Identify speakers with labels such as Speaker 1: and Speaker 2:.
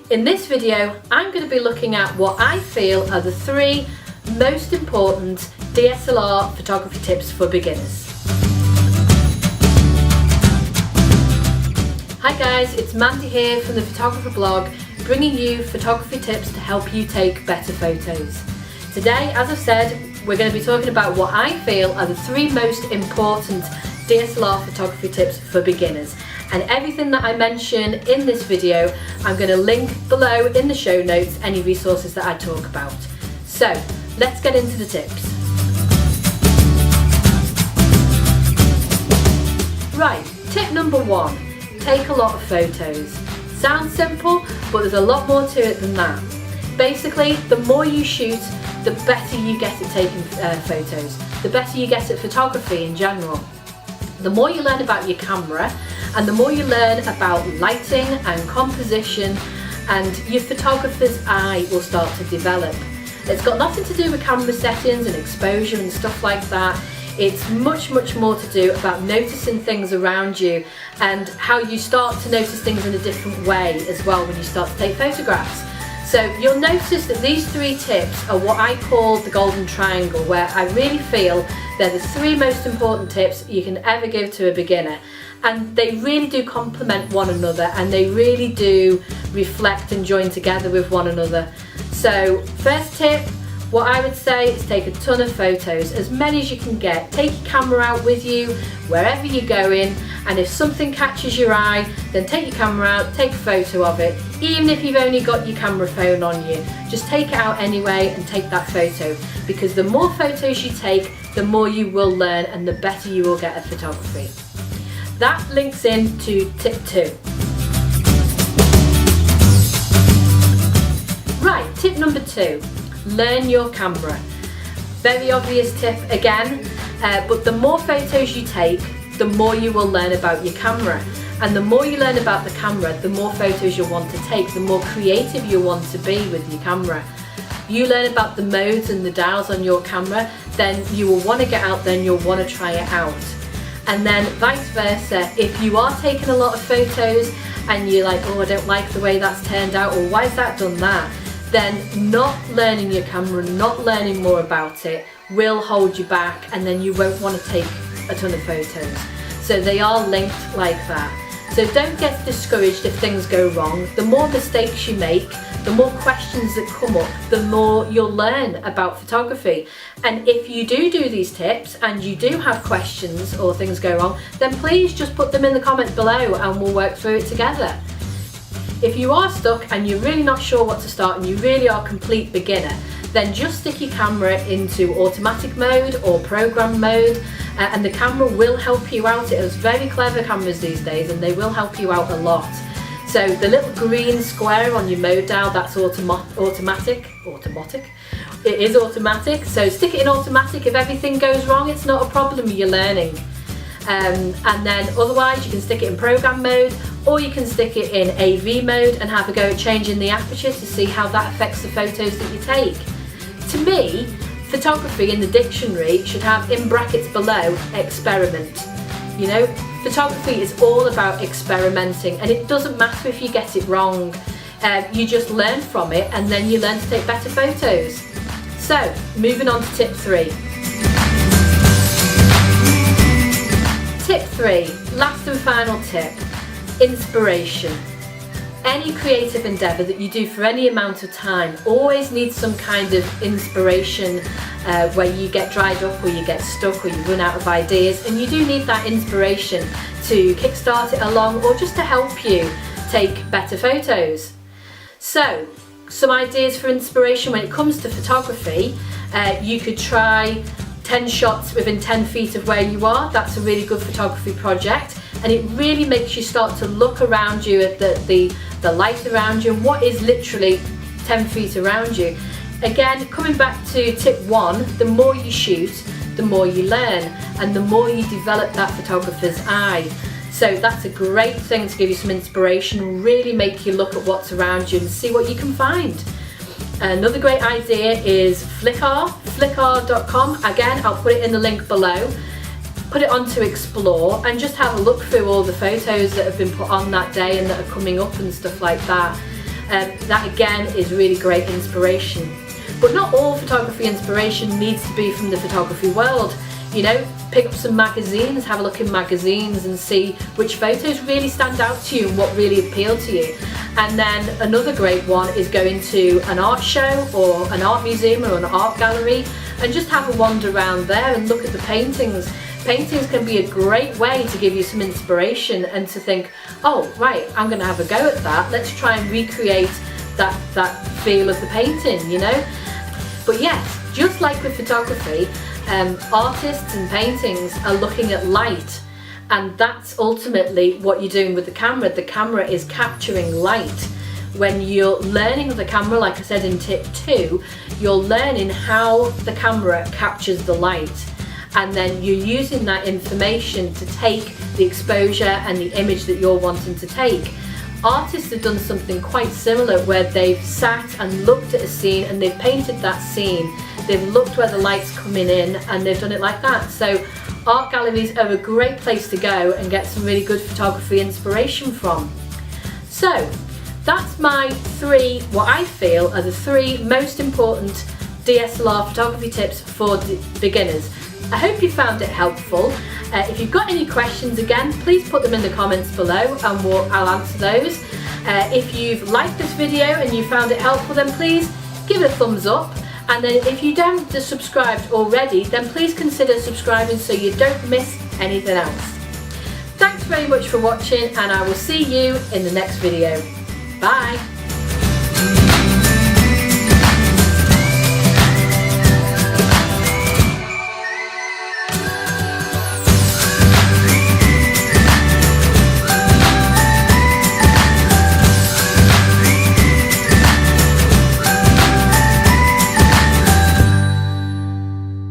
Speaker 1: In this video, I'm going to be looking at what I feel are the 3 most important DSLR photography tips for beginners. Hi guys, it's Mandy here from the Photographer blog, bringing you photography tips to help you take better photos. Today, as I've said, we're going to be talking about what I feel are the 3 most important DSLR photography tips for beginners. And everything that I mention in this video, I'm going to link below in the show notes any resources that I talk about. So let's get into the tips. Right, tip number 1, take a lot of photos. Sounds simple, but there's a lot more to it than that. Basically, the more you shoot, the better you get at taking photos, the better you get at photography in general. The more you learn about your camera, and the more you learn about lighting and composition, and your photographer's eye will start to develop. It's got nothing to do with camera settings and exposure and stuff like that. It's much more to do about noticing things around you and how you start to notice things in a different way as well when you start to take photographs. So you'll notice that these 3 tips are what I call the golden triangle, where I really feel they're the 3 most important tips you can ever give to a beginner. And they really do complement one another, and they really do reflect and join together with one another. So first tip, what I would say is take a ton of photos, as many as you can get. Take your camera out with you wherever you're going, and if something catches your eye, then take your camera out, take a photo of it. Even if you've only got your camera phone on you, just take it out anyway and take that photo, because the more photos you take, the more you will learn and the better you will get at photography. That links into tip 2. Right, tip number 2, learn your camera. Very obvious tip again, but the more photos you take, the more you will learn about your camera. And the more you learn about the camera, the more photos you'll want to take, the more creative you'll want to be with your camera. You learn about the modes and the dials on your camera, then you will want to get out there and you'll want to try it out. And then vice versa, if you are taking a lot of photos and you're like, oh, I don't like the way that's turned out, or why's that done that, then not learning your camera, not learning more about it will hold you back, and then you won't want to take a ton of photos. So they are linked like that. So don't get discouraged if things go wrong. The more mistakes you make, the more questions that come up, the more you'll learn about photography. And if you do these tips and you do have questions or things go wrong, then please just put them in the comments below and we'll work through it together. If you are stuck and you're really not sure what to start and you really are a complete beginner, then just stick your camera into automatic mode or program mode, and the camera will help you out. It has very clever cameras these days and they will help you out a lot. So the little green square on your mode dial, that's automatic. It is automatic, so stick it in automatic. If everything goes wrong, it's not a problem, you're learning. And then otherwise you can stick it in program mode, or you can stick it in AV mode and have a go at changing the aperture to see how that affects the photos that you take. To me, photography in the dictionary should have in brackets below experiment. You know, photography is all about experimenting, and it doesn't matter if you get it wrong. You just learn from it and then you learn to take better photos. So, moving on to tip 3. Tip 3, last and final tip, inspiration. Any creative endeavour that you do for any amount of time always needs some kind of inspiration, where you get dried up or you get stuck or you run out of ideas, and you do need that inspiration to kickstart it along or just to help you take better photos. So, some ideas for inspiration when it comes to photography, you could try 10 shots within 10 feet of where you are. That's a really good photography project, and it really makes you start to look around you at the light around you and what is literally 10 feet around you. Again, coming back to tip 1, the more you shoot, the more you learn, and the more you develop that photographer's eye. So that's a great thing to give you some inspiration, really make you look at what's around you and see what you can find. Another great idea is flickr.com. Again, I'll put it in the link below. Put it on to explore and just have a look through all the photos that have been put on that day and that are coming up and stuff like that. That again is really great inspiration. But not all photography inspiration needs to be from the photography world. You know, pick up some magazines, have a look in magazines and see which photos really stand out to you and what really appeal to you. And then another great one is going to an art show or an art museum or an art gallery and just have a wander around there and look at the paintings. Paintings can be a great way to give you some inspiration and to think, oh right, I'm going to have a go at that. Let's try and recreate that feel of the painting, you know. But yes, just like with photography, artists and paintings are looking at light, and that's ultimately what you're doing with the camera. The camera is capturing light. When you're learning the camera, like I said in tip 2, you're learning how the camera captures the light, and then you're using that information to take the exposure and the image that you're wanting to take. Artists have done something quite similar where they've sat and looked at a scene and they've painted that scene. They've looked where the light's coming in and they've done it like that. So art galleries are a great place to go and get some really good photography inspiration from. So that's my 3, what I feel are the 3 most important DSLR photography tips for beginners. I hope you found it helpful. If you've got any questions, again, please put them in the comments below and I'll answer those. If you've liked this video and you found it helpful, then please give it a thumbs up. And then if you haven't subscribed already, then please consider subscribing so you don't miss anything else. Thanks very much for watching, and I will see you in the next video. Bye!